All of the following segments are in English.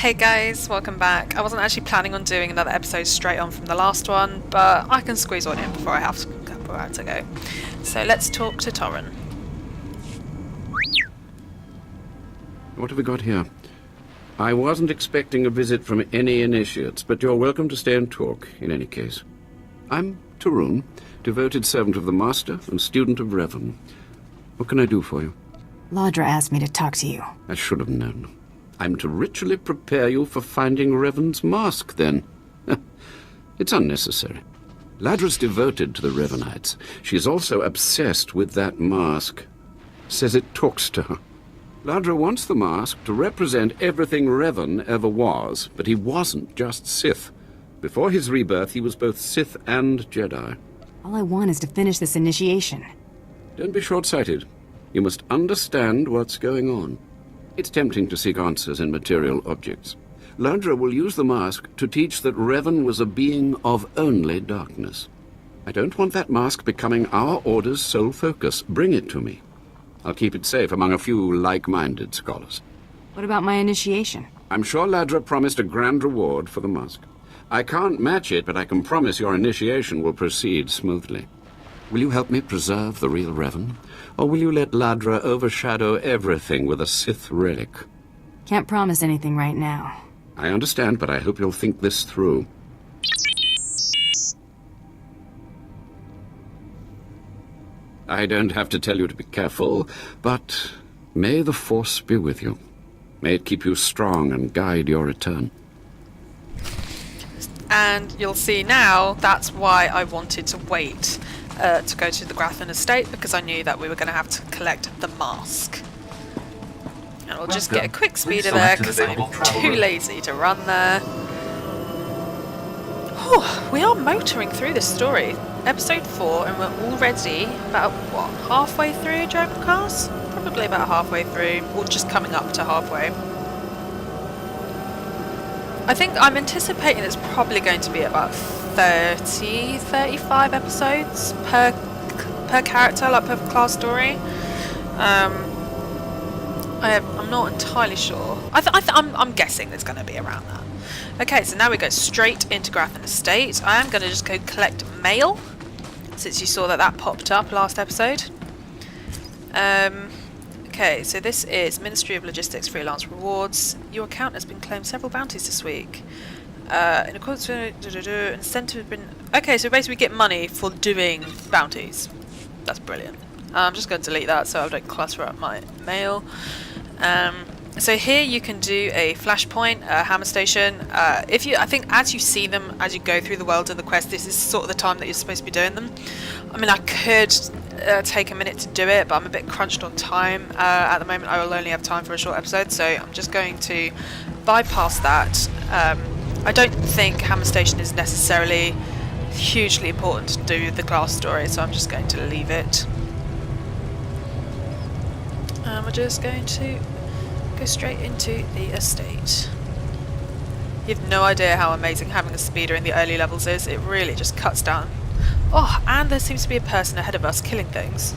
Hey guys, welcome back. I wasn't actually planning on doing another episode straight on from the last one, but I can squeeze one in before I have to go. So let's talk to Torren. What have we got here? I wasn't expecting a visit from any initiates, but you're welcome to stay and talk, in any case. I'm Tarun, devoted servant of the Master and student of Revan. What can I do for you? Ladra asked me to talk to you. I should have known. I'm to ritually prepare you for finding Revan's mask, then. It's unnecessary. Ladra's devoted to the Revanites. She's also obsessed with that mask. Says it talks to her. Ladra wants the mask to represent everything Revan ever was, but he wasn't just Sith. Before his rebirth, he was both Sith and Jedi. All I want is to finish this initiation. Don't be short-sighted. You must understand what's going on. It's tempting to seek answers in material objects. Ladra will use the mask to teach that Revan was a being of only darkness. I don't want that mask becoming our Order's sole focus. Bring it to me. I'll keep it safe among a few like-minded scholars. What about my initiation? I'm sure Ladra promised a grand reward for the mask. I can't match it, but I can promise your initiation will proceed smoothly. Will you help me preserve the real Revan? Or will you let Ladra overshadow everything with a Sith relic? Can't promise anything right now. I understand, but I hope you'll think this through. I don't have to tell you to be careful, but may the Force be with you. May it keep you strong and guide your return. And you'll see now that's why I wanted to wait to go to the Grathan estate, because I knew that we were going to have to collect the mask. And we'll just get a quick speeder there because I'm too lazy to run there. Whew, we are motoring through this story. Episode 4, and we're already about, what, halfway through Dromund Kaas? Probably about halfway through, or just coming up to halfway. I think I'm anticipating it's probably going to be about 35 episodes per character, like per class story. I'm not entirely sure. I'm guessing it's going to be around that. Okay, so now we go straight into Grathan Estate. I am going to just go collect mail, since you saw that popped up last episode. Okay, so this is Ministry of Logistics freelance rewards. Your account has been claimed several bounties this week. In accordance with incentive has been... Okay, so basically we get money for doing bounties. That's brilliant. I'm just going to delete that so I don't clutter up my mail. So here you can do a flashpoint, a hammer station. I think as you see them, as you go through the world of the quest, this is sort of the time that you're supposed to be doing them. I mean, I could take a minute to do it, but I'm a bit crunched on time. At the moment, I will only have time for a short episode, so I'm just going to bypass that. I don't think hammer station is necessarily hugely important to do the class story, so I'm just going to leave it. We're just going to go straight into the estate. You have no idea how amazing having a speeder in the early levels is. It really just cuts down. Oh, and there seems to be a person ahead of us killing things.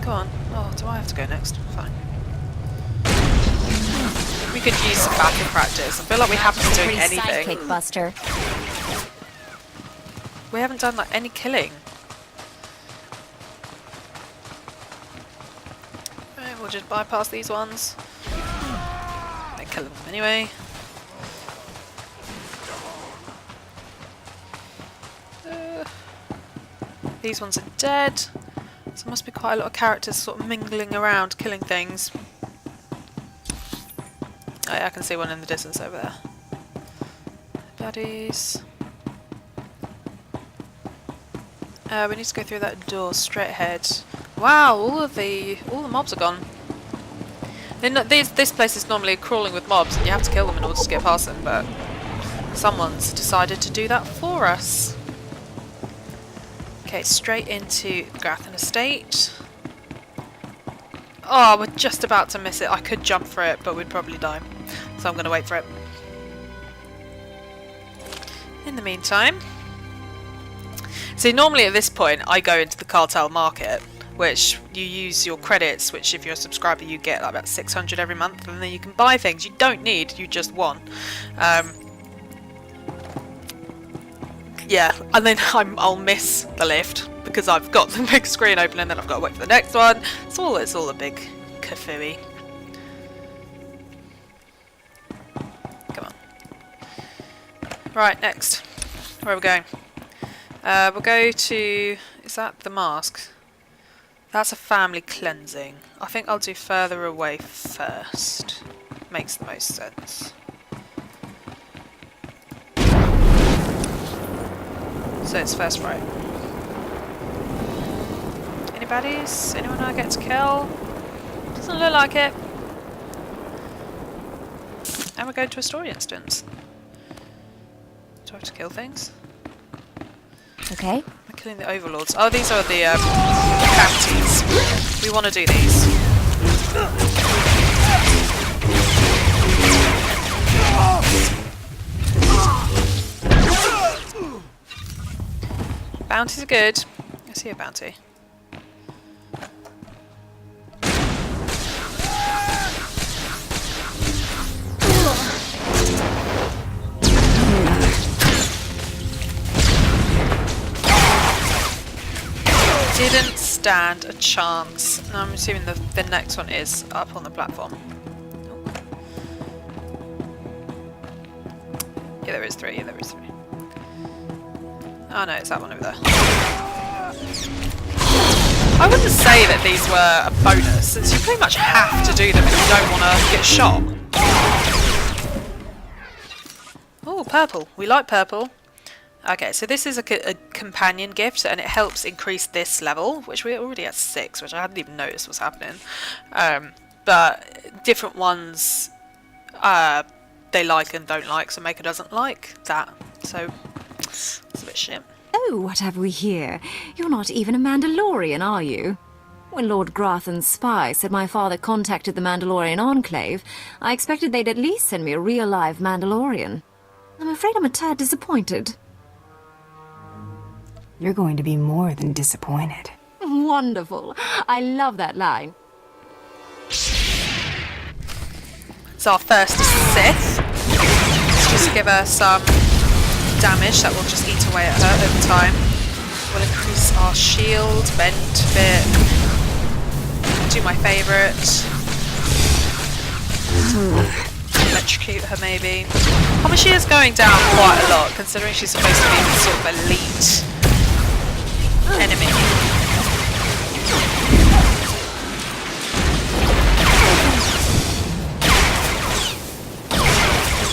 Go on. Oh, do I have to go next? Fine. We could use some battle practice. I feel like we haven't been doing anything. Sidekick buster. We haven't done like any killing. Right, we'll just bypass these ones. They kill them anyway. These ones are dead. So there must be quite a lot of characters sort of mingling around, killing things. Oh yeah, I can see one in the distance over there. Baddies. We need to go through that door straight ahead. Wow, all the mobs are gone. This place is normally crawling with mobs, and you have to kill them in order to get past them. But someone's decided to do that for us. Okay, straight into the Grathan Estate. Oh, we're just about to miss it. I could jump for it, but we'd probably die. So I'm going to wait for it. In the meantime... See, normally at this point, I go into the cartel market, which you use your credits, which if you're a subscriber you get like about 600 every month, and then you can buy things you don't need, you just want. Yeah, and then I'll miss the lift because I've got the big screen open and then I've got to wait for the next one. It's all a big kafooey. Come on. Right, next. Where are we going? We'll go to... Is that the mask? That's a family cleansing. I think I'll do further away first. Makes the most sense. So it's first right. Any baddies? Anyone I get to kill? Doesn't look like it. And we're going to a story instance. Do I have to kill things? Okay. I'm killing the overlords. Oh, these are the bounties. We want to do these. Bounties are good. I see a bounty. Didn't stand a chance. Now I'm assuming the next one is up on the platform. Yeah, there is three. Yeah, there is three. Oh no, it's that one over there. I wouldn't say that these were a bonus, since you pretty much have to do them if you don't want to get shot. Oh, purple. We like purple. Okay, so this is a companion gift, and it helps increase this level, which we're already at 6, which I hadn't even noticed was happening. But different ones they like and don't like, so Maker doesn't like that. So it's a bit shit. Oh, what have we here? You're not even a Mandalorian, are you? When Lord Grathan's spy said my father contacted the Mandalorian Enclave, I expected they'd at least send me a real live Mandalorian. I'm afraid I'm a tad disappointed. You're going to be more than disappointed. Wonderful. I love that line. It's our first Sith. Let's just give her some damage that will just eat away at her over time. We'll increase our shield, bend a bit. Do my favourite. Electrocute her maybe. Although she is going down quite a lot, considering she's supposed to be the sort of elite enemy.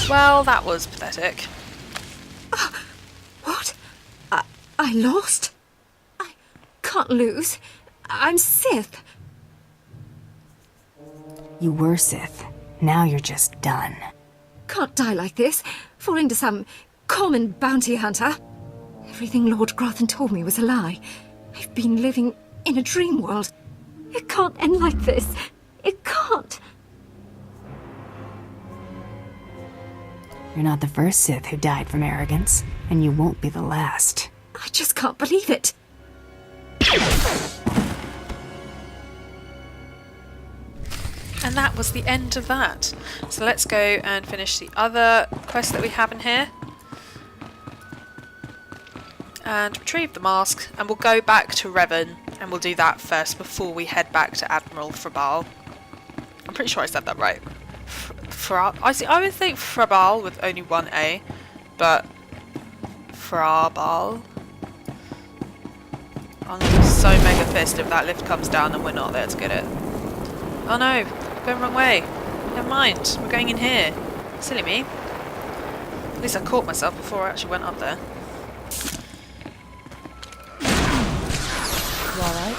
Well, that was pathetic. What? I lost? I can't lose. I'm Sith. You were Sith. Now you're just done. Can't die like this, falling to some common bounty hunter. Everything Lord Grathan told me was a lie. I've been living in a dream world. It can't end like this. It can't. You're not the first Sith who died from arrogance, and you won't be the last. I just can't believe it. And that was the end of that. So let's go and finish the other quest that we have in here. And retrieve the mask, and we'll go back to Revan, and we'll do that first before we head back to Admiral Frabal. I'm pretty sure I said that right. I would think Frabal with only one A, but Frabal. I'm so mega pissed if that lift comes down and we're not there to get it. Oh no, going the wrong way. Never mind, we're going in here. Silly me. At least I caught myself before I actually went up there. You alright?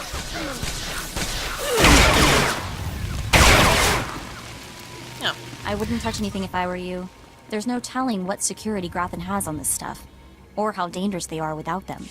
Yeah. I wouldn't touch anything if I were you. There's no telling what security Grathan has on this stuff, or how dangerous they are without them.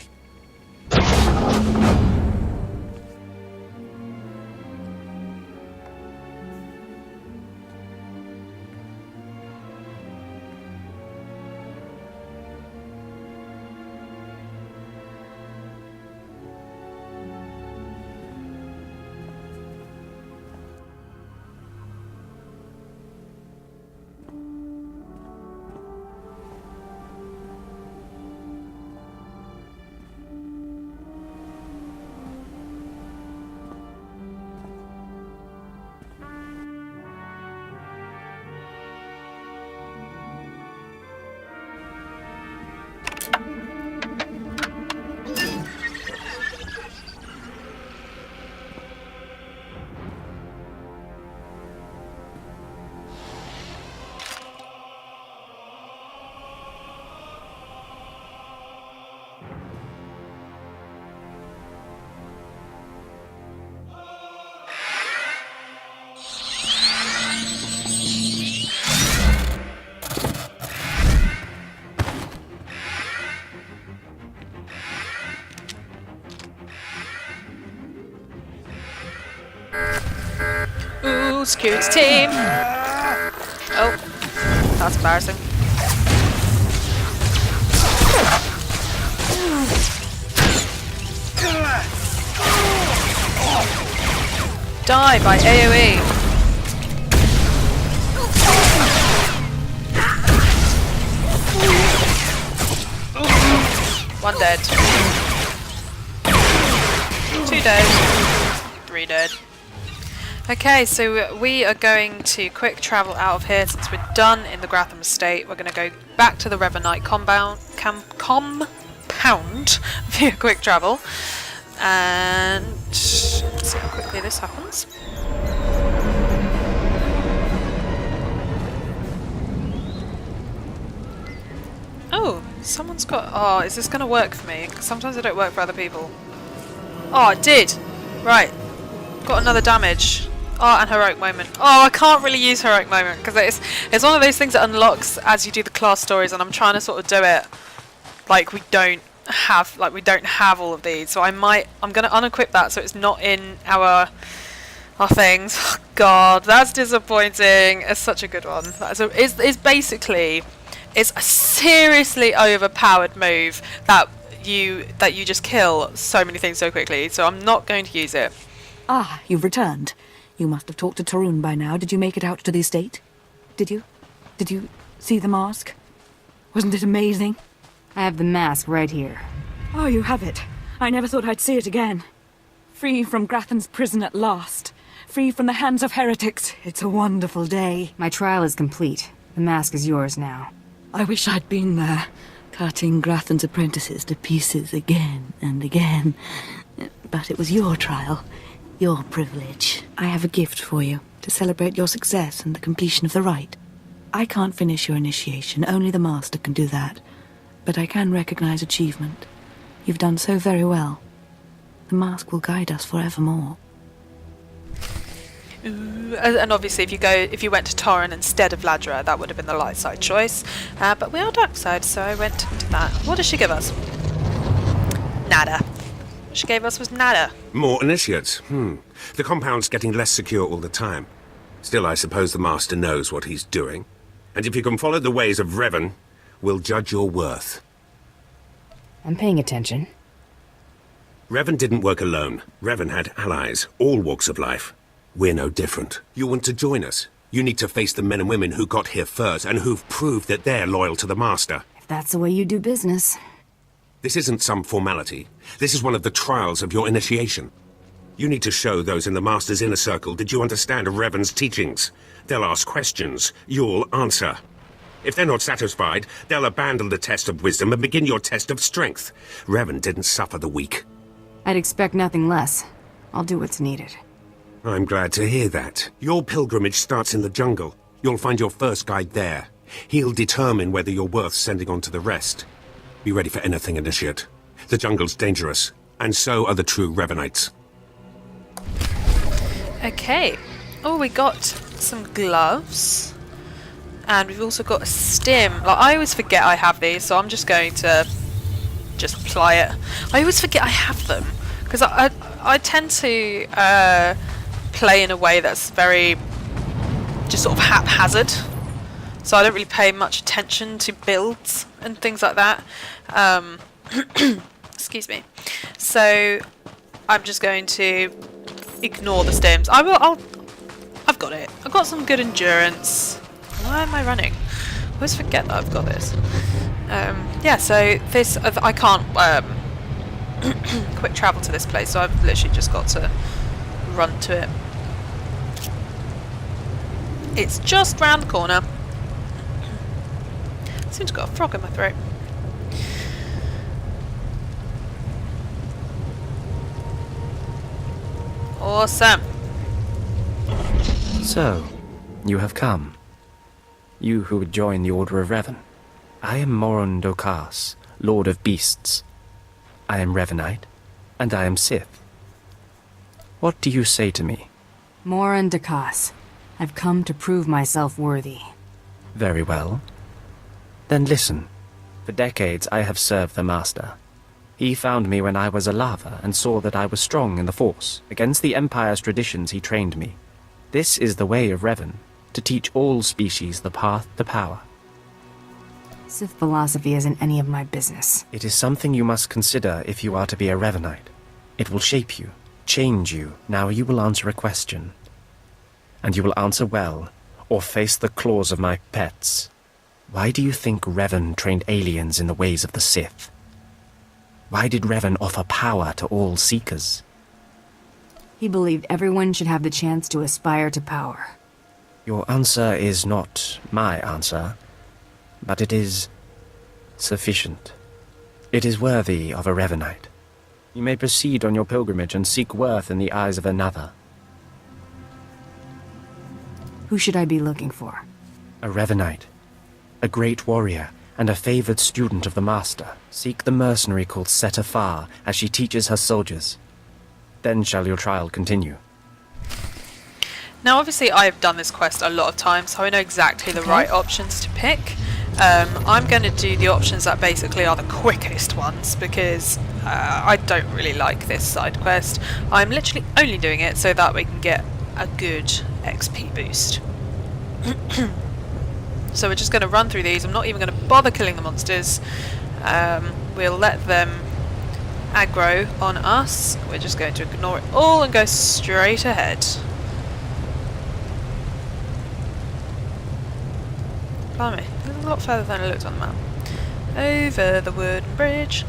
security team. Oh, that's embarrassing. Die by AoE. One dead. 2 dead. 3 dead. Okay, so we are going to quick travel out of here since we're done in the Gratham estate. We're going to go back to the Revanite compound via quick travel. And let's see how quickly this happens. Oh, someone's got... Oh, is this going to work for me? 'Cause sometimes it don't work for other people. Oh, it did! Right. Got another damage. Oh, and Heroic Moment. Oh, I can't really use Heroic Moment because it's one of those things that unlocks as you do the class stories, and I'm trying to sort of do it like we don't have all of these. So I'm going to unequip that so it's not in our things. Oh, God, that's disappointing. It's such a good one. So it's basically it's a seriously overpowered move that you just kill so many things so quickly. So I'm not going to use it. Ah, you've returned. You must have talked to Tarun by now. Did you make it out to the estate? Did you? Did you see the mask? Wasn't it amazing? I have the mask right here. Oh, you have it. I never thought I'd see it again. Free from Grathan's prison at last. Free from the hands of heretics. It's a wonderful day. My trial is complete. The mask is yours now. I wish I'd been there, cutting Grathan's apprentices to pieces again and again. But it was your trial. Your privilege. I have a gift for you to celebrate your success and the completion of the rite. I can't finish your initiation, only the Master can do that. But I can recognize achievement. You've done so very well. The mask will guide us forevermore. And obviously if you went to Torren instead of Ladra, that would have been the light side choice. But we are dark side, so I went into that. What did she give us? Nada. What she gave us was nada. More initiates. The compound's getting less secure all the time. Still, I suppose the Master knows what he's doing. And if you can follow the ways of Revan, we'll judge your worth. I'm paying attention. Revan didn't work alone. Revan had allies, all walks of life. We're no different. You want to join us? You need to face the men and women who got here first and who've proved that they're loyal to the Master. If that's the way you do business. This isn't some formality. This is one of the trials of your initiation. You need to show those in the Master's inner circle that you understand Revan's teachings. They'll ask questions. You'll answer. If they're not satisfied, they'll abandon the test of wisdom and begin your test of strength. Revan didn't suffer the weak. I'd expect nothing less. I'll do what's needed. I'm glad to hear that. Your pilgrimage starts in the jungle. You'll find your first guide there. He'll determine whether you're worth sending on to the rest. Be ready for anything, Initiate. The jungle's dangerous, and so are the true Revanites. Okay. Oh, we got some gloves. And we've also got a stim. Like, I always forget I have these, so I'm just going to just apply it. I always forget I have them. Because I tend to play in a way that's very just sort of haphazard. So I don't really pay much attention to builds and things like that. Excuse me. So I'm just going to ignore the stims. I've got it. I've got some good endurance. Why am I running? I always forget that I've got this. Yeah, so this I can't quick travel to this place, so I've literally just got to run to it. It's just round the corner. Seems to got a frog in my throat. Awesome. So, you have come. You who would join the Order of Revan. I am Dromund Kaas, Lord of Beasts. I am Revanite, and I am Sith. What do you say to me? Dromund Kaas. I've come to prove myself worthy. Very well. Then listen. For decades I have served the Master. He found me when I was a lava and saw that I was strong in the Force. Against the Empire's traditions he trained me. This is the way of Revan, to teach all species the path to power. Sith philosophy isn't any of my business. It is something you must consider if you are to be a Revanite. It will shape you, change you. Now you will answer a question. And you will answer well, or face the claws of my pets. Why do you think Revan trained aliens in the ways of the Sith? Why did Revan offer power to all Seekers? He believed everyone should have the chance to aspire to power. Your answer is not my answer, but it is sufficient. It is worthy of a Revanite. You may proceed on your pilgrimage and seek worth in the eyes of another. Who should I be looking for? A Revanite, a great warrior, and a favored student of the Master. Seek the mercenary called SWTOR as she teaches her soldiers. Then shall your trial continue. Now obviously I have done this quest a lot of times, so I know exactly the right options to pick. I'm going to do the options that basically are the quickest ones, because I don't really like this side quest. I'm literally only doing it so that we can get a good XP boost. So we're just going to run through these. I'm not even going to bother killing the monsters. We'll let them aggro on us. We're just going to ignore it all and go straight ahead. Blimey, it's a lot further than it looked on the map. Over the wooden bridge.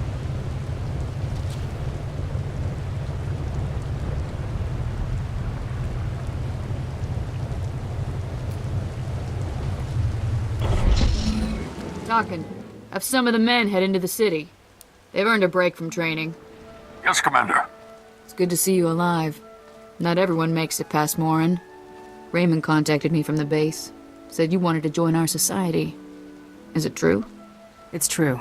Talking. Have some of the men head into the city. They've earned a break from training. Yes, Commander. It's good to see you alive. Not everyone makes it past Morin. Raymond contacted me from the base. Said you wanted to join our society. Is it true? It's true.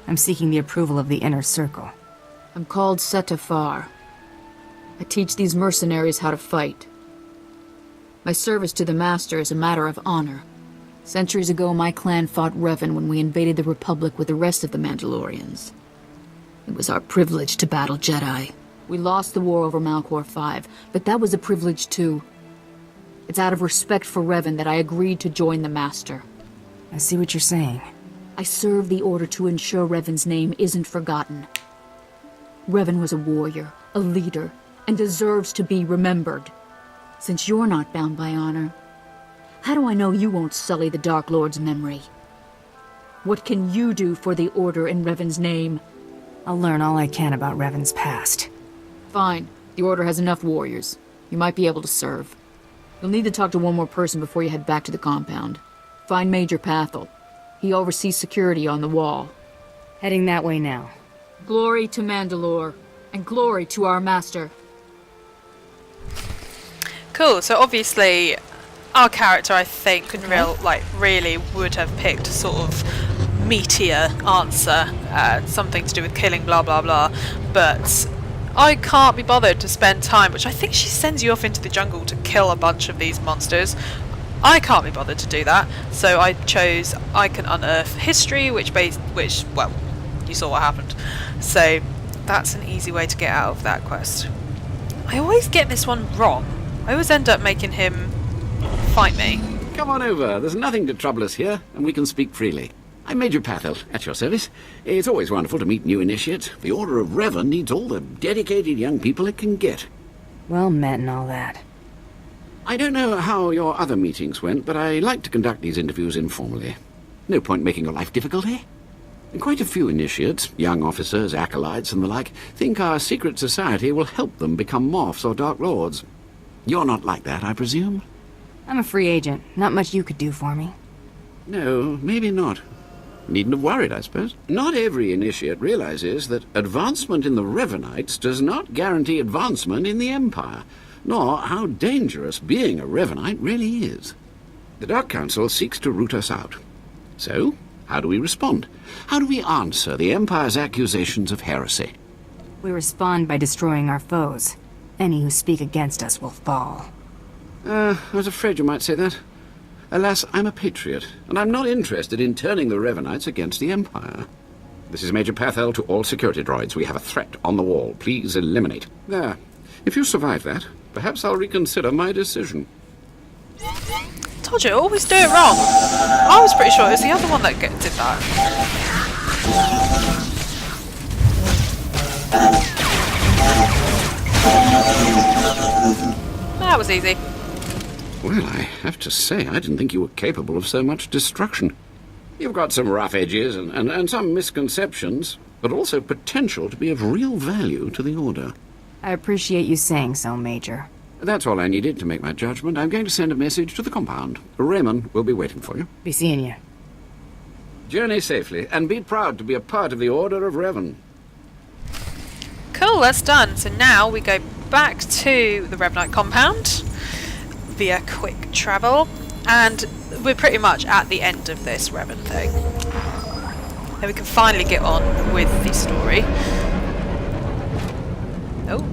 I'm seeking the approval of the Inner Circle. I'm called SWTOR. I teach these mercenaries how to fight. My service to the Master is a matter of honor. Centuries ago, my clan fought Revan when we invaded the Republic with the rest of the Mandalorians. It was our privilege to battle Jedi. We lost the war over Malchor 5, but that was a privilege too. It's out of respect for Revan that I agreed to join the Master. I see what you're saying. I serve the Order to ensure Revan's name isn't forgotten. Revan was a warrior, a leader, and deserves to be remembered. Since you're not bound by honor, how do I know you won't sully the Dark Lord's memory? What can you do for the Order in Revan's name? I'll learn all I can about Revan's past. Fine. The Order has enough warriors. You might be able to serve. You'll need to talk to one more person before you head back to the compound. Find Major Pathel. He oversees security on the wall. Heading that way now. Glory to Mandalore, and glory to our Master. Cool, so obviously our character, I think, really would have picked a sort of meatier answer, something to do with killing, blah blah blah, but I can't be bothered to spend time, which I think she sends you off into the jungle to kill a bunch of these monsters. I can't be bothered to do that, so I chose I can unearth history, which well, you saw what happened. So that's an easy way to get out of that quest. I always get this one wrong. I always end up making him fight me. Come on over. There's nothing to trouble us here, and we can speak freely. I'm Major Pathel, at your service. It's always wonderful to meet new initiates. The Order of Revan needs all the dedicated young people it can get. Well met and all that. I don't know how your other meetings went, but I like to conduct these interviews informally. No point making your life difficult, eh? Quite a few initiates, young officers, acolytes, and the like, think our secret society will help them become Morphs or Dark Lords. You're not like that, I presume? I'm a free agent. Not much you could do for me. No, maybe not. Needn't have worried, I suppose. Not every initiate realizes that advancement in the Revanites does not guarantee advancement in the Empire, nor how dangerous being a Revanite really is. The Dark Council seeks to root us out. So, how do we respond? How do we answer the Empire's accusations of heresy? We respond by destroying our foes. Any who speak against us will fall. I was afraid you might say that. Alas, I'm a patriot, and I'm not interested in turning the Revanites against the Empire. This is Major Pathel to all security droids. We have a threat on the wall. Please eliminate. There. If you survive that, perhaps I'll reconsider my decision. Told you, I always do it wrong. I was pretty sure it was the other one that did that. That was easy. Well, I have to say, I didn't think you were capable of so much destruction. You've got some rough edges and some misconceptions, but also potential to be of real value to the Order. I appreciate you saying so, Major. That's all I needed to make my judgment. I'm going to send a message to the compound. Raymond will be waiting for you. Be seeing you. Journey safely, and be proud to be a part of the Order of Revan. Cool, that's done. So now we go back to the Revanite compound via quick travel, and we're pretty much at the end of this Revan thing. Then we can finally get on with the story. Oh,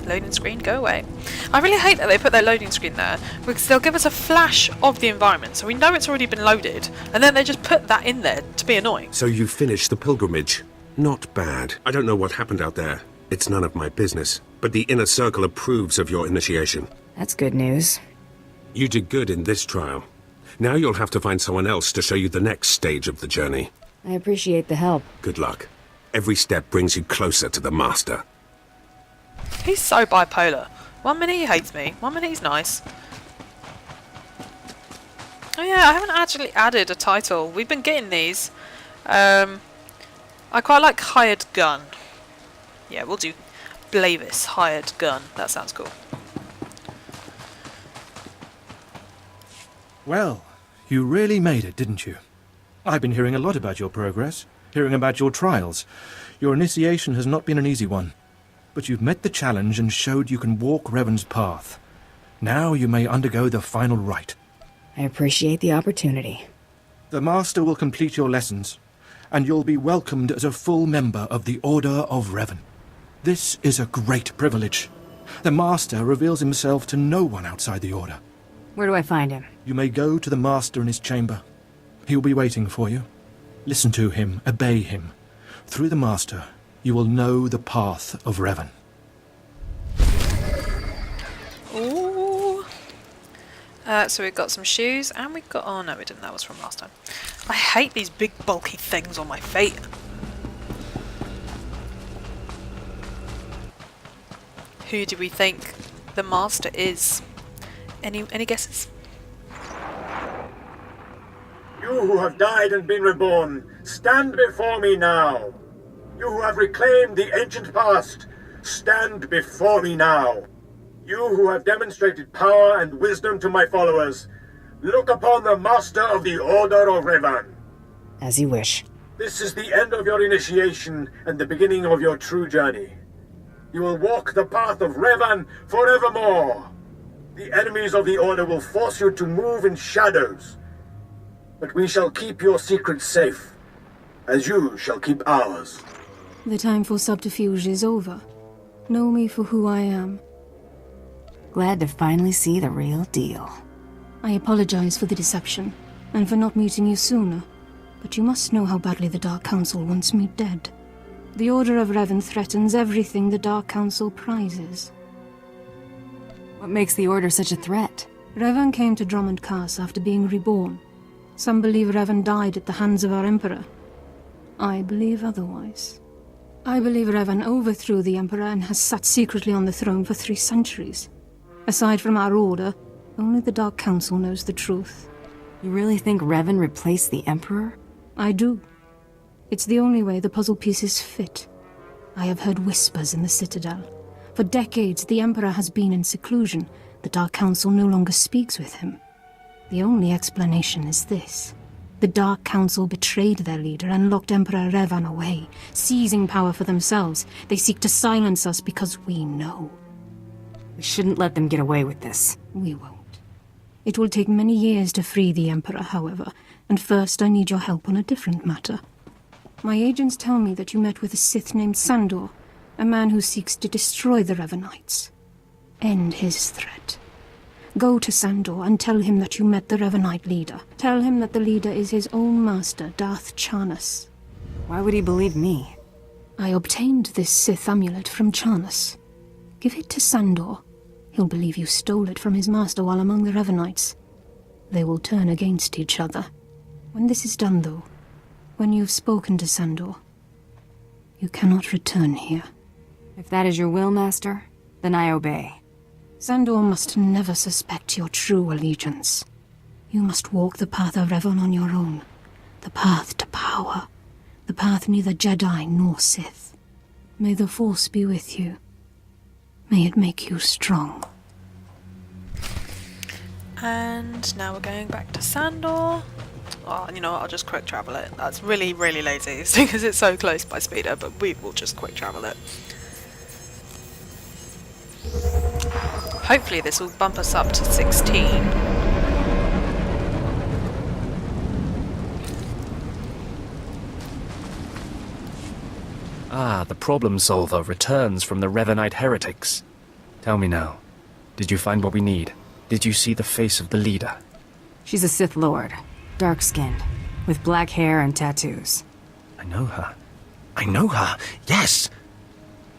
loading screen, go away. I really hate that they put their loading screen there, because they'll give us a flash of the environment, so we know it's already been loaded, and then they just put that in there to be annoying. So you finished the pilgrimage. Not bad. I don't know what happened out there. It's none of my business. But the Inner Circle approves of your initiation. That's good news. You did good in this trial. Now you'll have to find someone else to show you the next stage of the journey. I appreciate the help. Good luck. Every step brings you closer to the Master. He's so bipolar. One minute he hates me, one minute he's nice. Oh yeah, I haven't actually added a title. We've been getting these. I quite like hired gun. Yeah, we'll do Blavis, hired gun. That sounds cool. Well, you really made it, didn't you? I've been hearing a lot about your progress, hearing about your trials. Your initiation has not been an easy one, but you've met the challenge and showed you can walk Revan's path. Now you may undergo the final rite. I appreciate the opportunity. The Master will complete your lessons, and you'll be welcomed as a full member of the Order of Revan. This is a great privilege. The Master reveals himself to no one outside the Order. Where do I find him? You may go to the Master in his chamber. He'll be waiting for you. Listen to him, obey him. Through the Master, you will know the path of Revan. Ooh. So we've got some shoes, and we've got... Oh, no, we didn't. That was from last time. I hate these big, bulky things on my feet. Who do we think the Master is? Any guesses? You who have died and been reborn, stand before me now. You who have reclaimed the ancient past, stand before me now. You who have demonstrated power and wisdom to my followers, look upon the Master of the Order of Revan. As you wish. This is the end of your initiation and the beginning of your true journey. You will walk the path of Revan forevermore. The enemies of the Order will force you to move in shadows. But we shall keep your secrets safe, as you shall keep ours. The time for subterfuge is over. Know me for who I am. Glad to finally see the real deal. I apologize for the deception, and for not meeting you sooner. But you must know how badly the Dark Council wants me dead. The Order of Revan threatens everything the Dark Council prizes. What makes the Order such a threat? Revan came to Dromund Kaas after being reborn. Some believe Revan died at the hands of our Emperor. I believe otherwise. I believe Revan overthrew the Emperor and has sat secretly on the throne for 3 centuries. Aside from our Order, only the Dark Council knows the truth. You really think Revan replaced the Emperor? I do. It's the only way the puzzle pieces fit. I have heard whispers in the Citadel. For decades, the Emperor has been in seclusion. The Dark Council no longer speaks with him. The only explanation is this. The Dark Council betrayed their leader and locked Emperor Revan away, seizing power for themselves. They seek to silence us because we know. We shouldn't let them get away with this. We won't. It will take many years to free the Emperor, however, and first I need your help on a different matter. My agents tell me that you met with a Sith named Sandor, a man who seeks to destroy the Revanites. End his threat. Go to Sandor and tell him that you met the Revanite leader. Tell him that the leader is his own master, Darth Charnas. Why would he believe me? I obtained this Sith amulet from Charnas. Give it to Sandor. He'll believe you stole it from his master while among the Revenites. They will turn against each other. When this is done, though, when you've spoken to Sandor, you cannot return here. If that is your will, Master, then I obey. Sandor must never suspect your true allegiance. You must walk the path of Revan on your own. The path to power. The path neither Jedi nor Sith. May the Force be with you. May it make you strong. And now we're going back to Sandor. Oh, you know what, I'll just quick travel it. That's really, really lazy because it's so close by speeder, but we will just quick travel it. Hopefully this will bump us up to 16. Ah, the problem solver returns from the Revanite heretics. Tell me now, did you find what we need? Did you see the face of the leader? She's a Sith Lord, dark-skinned, with black hair and tattoos. I know her. I know her, yes!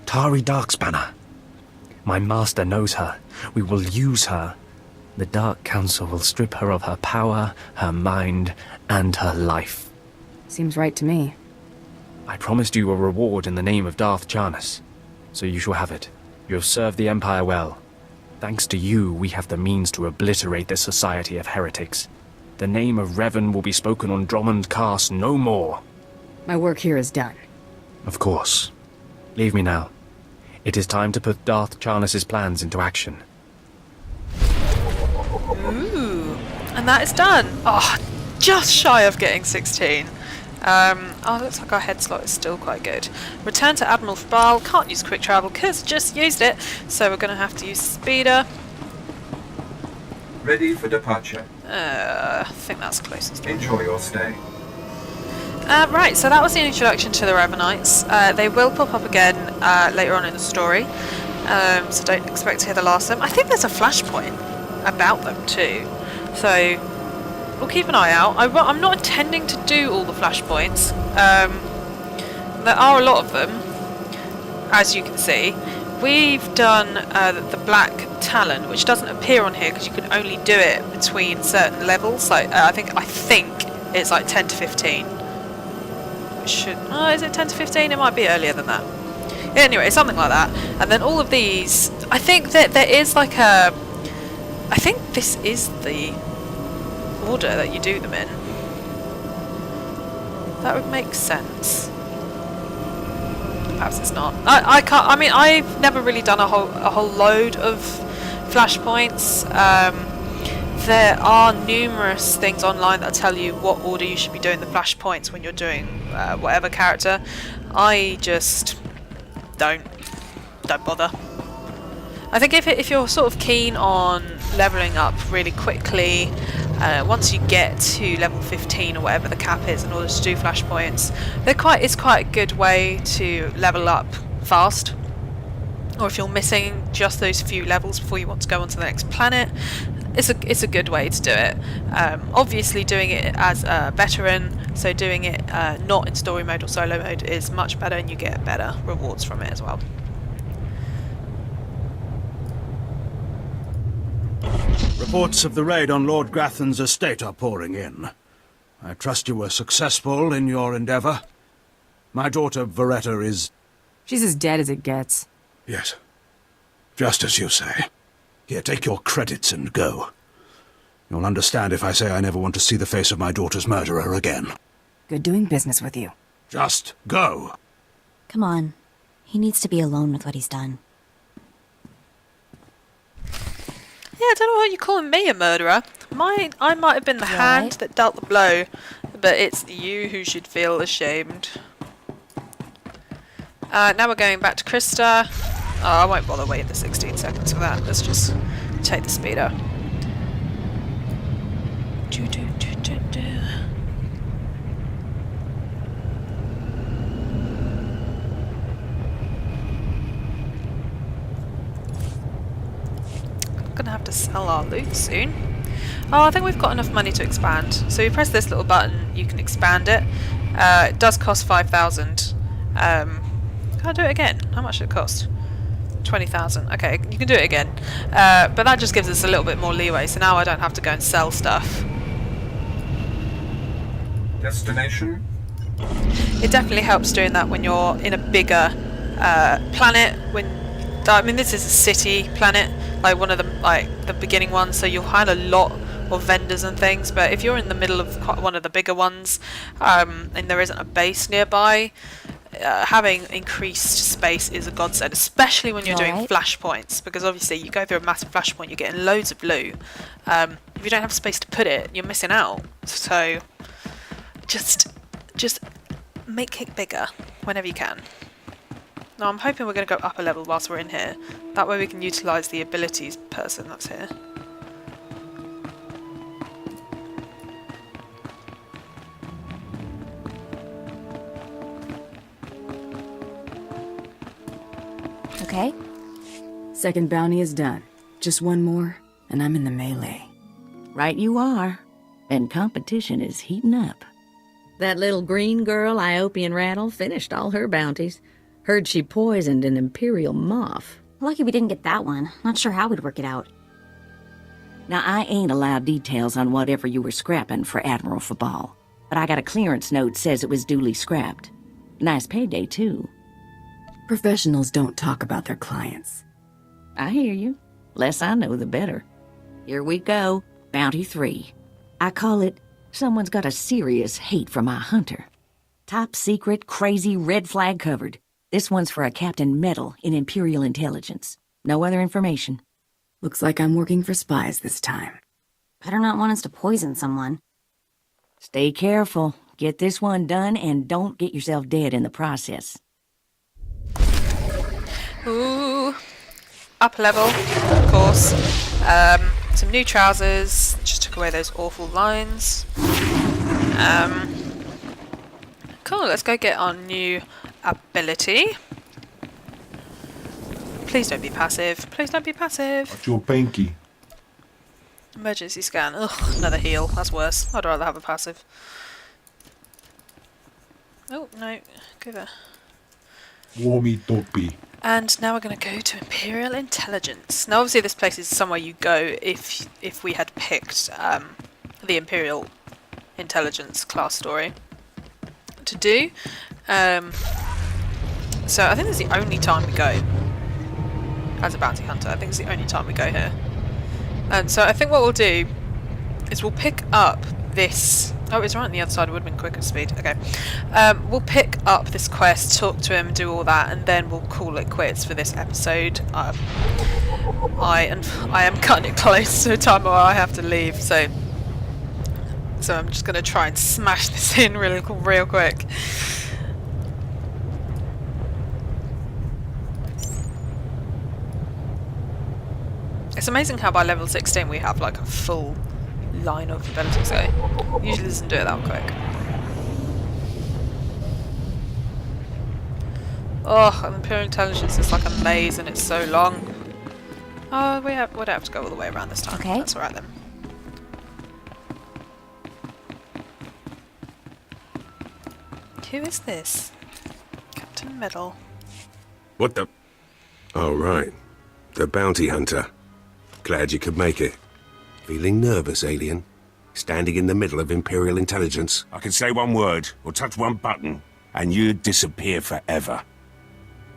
Tari Darkspanner. My master knows her. We will use her. The Dark Council will strip her of her power, her mind, and her life. Seems right to me. I promised you a reward in the name of Darth Charnas, so you shall have it. You have served the Empire well. Thanks to you, we have the means to obliterate this society of heretics. The name of Revan will be spoken on Dromund Kaas no more. My work here is done. Of course. Leave me now. It is time to put Darth Charnas' plans into action. Ooh, and that is done. Oh, just shy of getting 16. Oh, looks like our head slot is still quite good. Return to Admiral Fabal. Can't use quick travel because just used it, so we're going to have to use speeder. Ready for departure. I think that's closest. Enjoy your stay. Right, so that was the introduction to the Revanites. They will pop up again later on in the story, so don't expect to hear the last of them. I think there's a flashpoint about them too, so we'll keep an eye out. I'm not intending to do all the flashpoints. There are a lot of them, as you can see. We've done the Black Talon, which doesn't appear on here because you can only do it between certain levels. Like I think it's like 10 to 15. Is it 10 to 15? It might be earlier than that. Anyway, something like that. And then all of these, I think that there is like I think this is the order that you do them in. That would make sense. Perhaps it's not. I can't. I mean, I've never really done a whole load of flashpoints. There are numerous things online that tell you what order you should be doing the flashpoints when you're doing whatever character. I just don't bother. I think if you're sort of keen on leveling up really quickly, once you get to level 15 or whatever the cap is in order to do flashpoints, it's quite a good way to level up fast. Or if you're missing just those few levels before you want to go on to the next planet, it's a good way to do it. Obviously doing it as a veteran, so doing it not in story mode or solo mode is much better, and you get better rewards from it as well. Reports of the raid on Lord Grathan's estate are pouring in. I trust you were successful in your endeavour. My daughter, Veretta, is... She's as dead as it gets. Yes. Just as you say. Here, take your credits and go. You'll understand if I say I never want to see the face of my daughter's murderer again. Good doing business with you. Just go. Come on. He needs to be alone with what he's done. Yeah, I don't know what you're calling me a murderer. I might have been the hand that dealt the blow, but it's you who should feel ashamed. Now we're going back to Krista. Oh, I won't bother waiting the 16 seconds for that. Let's just take the speeder. Gonna have to sell our loot soon. Oh, I think we've got enough money to expand. So you press this little button, you can expand it. It does cost 5,000. Can I do it again? How much did it cost? 20,000. Okay, you can do it again. But that just gives us a little bit more leeway, so now I don't have to go and sell stuff. Destination? It definitely helps doing that when you're in a bigger planet. I mean, this is a city planet, like one of the beginning ones, so you'll find a lot of vendors and things. But if you're in the middle of one of the bigger ones, and there isn't a base nearby, having increased space is a godsend, especially when you're doing flashpoints, because obviously you go through a massive flashpoint, you're getting loads of loot. If you don't have space to put it, you're missing out. So just make it bigger whenever you can. Now I'm hoping we're going to go up a level whilst we're in here. That way we can utilise the abilities person that's here. Okay. Second bounty is done. Just one more, and I'm in the melee. Right you are. And competition is heating up. That little green girl, Iopian Rattle, finished all her bounties. Heard she poisoned an Imperial moth. Lucky we didn't get that one. Not sure how we'd work it out. Now, I ain't allowed details on whatever you were scrapping for Admiral Fabal, but I got a clearance note says it was duly scrapped. Nice payday, too. Professionals don't talk about their clients. I hear you. Less I know, the better. Here we go. Bounty 3. I call it, someone's got a serious hate for my hunter. Top secret, crazy, red flag covered. This one's for a Captain Metal in Imperial Intelligence. No other information. Looks like I'm working for spies this time. Better not want us to poison someone. Stay careful. Get this one done and don't get yourself dead in the process. Ooh. Up a level, of course. Some new trousers. Just took away those awful lines. Cool, let's go get our new ability. Please don't be passive. Please don't be passive. What's your pinky? Emergency scan. Ugh, another heal. That's worse. I'd rather have a passive. Oh, no. Go there. Warmy dopey. And now we're going to go to Imperial Intelligence. Now, obviously, this place is somewhere you go if we had picked the Imperial Intelligence class story to do. So I think this is the only time we go as a bounty hunter. I think it's the only time we go here. And so I think what we'll do is we'll pick up this... Oh, it's right on the other side. It would have been quicker speed. Okay. We'll pick up this quest, talk to him, do all that, and then we'll call it quits for this episode. I am cutting it close to a time where I have to leave, so I'm just going to try and smash this in real quick. It's amazing how by level 16 we have like a full line of abilities. So usually doesn't do it that quick. Oh, Imperial Intelligence is like a maze and it's so long. Oh, we don't have to go all the way around this time. Okay. That's alright then. Who is this? Captain Metal. What the... Oh, right. The bounty hunter. Glad you could make it. Feeling nervous, alien? Standing in the middle of Imperial Intelligence. I can say one word, or touch one button, and you'd disappear forever.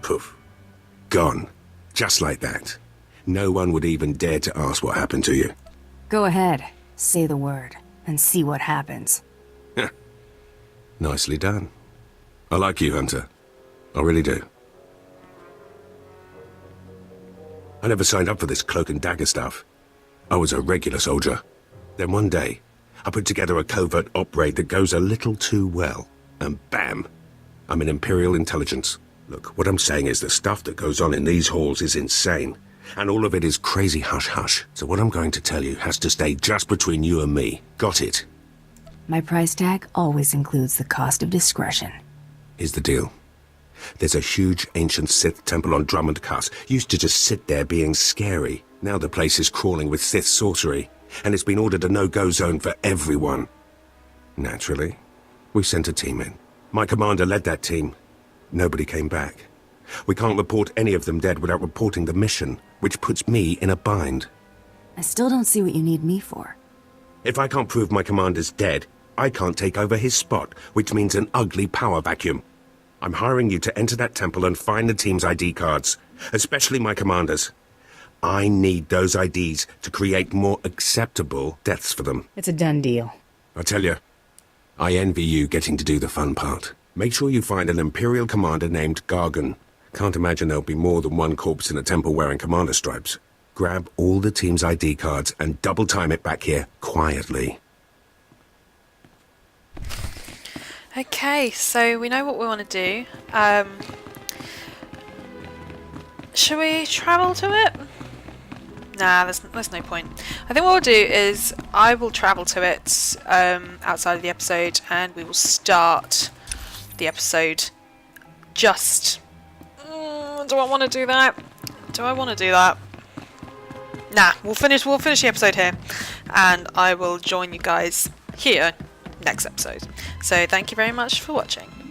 Poof. Gone. Just like that. No one would even dare to ask what happened to you. Go ahead. Say the word, and see what happens. Nicely done. I like you, Hunter. I really do. I never signed up for this cloak and dagger stuff. I was a regular soldier. Then one day, I put together a covert op raid that goes a little too well. And bam! I'm in Imperial Intelligence. Look, what I'm saying is the stuff that goes on in these halls is insane. And all of it is crazy hush-hush. So what I'm going to tell you has to stay just between you and me. Got it? My price tag always includes the cost of discretion. Here's the deal. There's a huge ancient Sith temple on Dromund Kaas. Used to just sit there being scary. Now the place is crawling with Sith sorcery, and it's been ordered a no-go zone for everyone. Naturally, we sent a team in. My commander led that team. Nobody came back. We can't report any of them dead without reporting the mission, which puts me in a bind. I still don't see what you need me for. If I can't prove my commander's dead, I can't take over his spot, which means an ugly power vacuum. I'm hiring you to enter that temple and find the team's ID cards, especially my commander's. I need those IDs to create more acceptable deaths for them. It's a done deal. I tell you, I envy you getting to do the fun part. Make sure you find an Imperial commander named Gargan. Can't imagine there'll be more than one corpse in a temple wearing commander stripes. Grab all the team's ID cards and double time it back here quietly. Okay, so we know what we want to do. Shall we travel to it? Nah, there's no point. I think what we'll do is I will travel to it outside of the episode, and we will start the episode just... do I want to do that? Do I want to do that? Nah, we'll finish the episode here, and I will join you guys here next episode. So thank you very much for watching.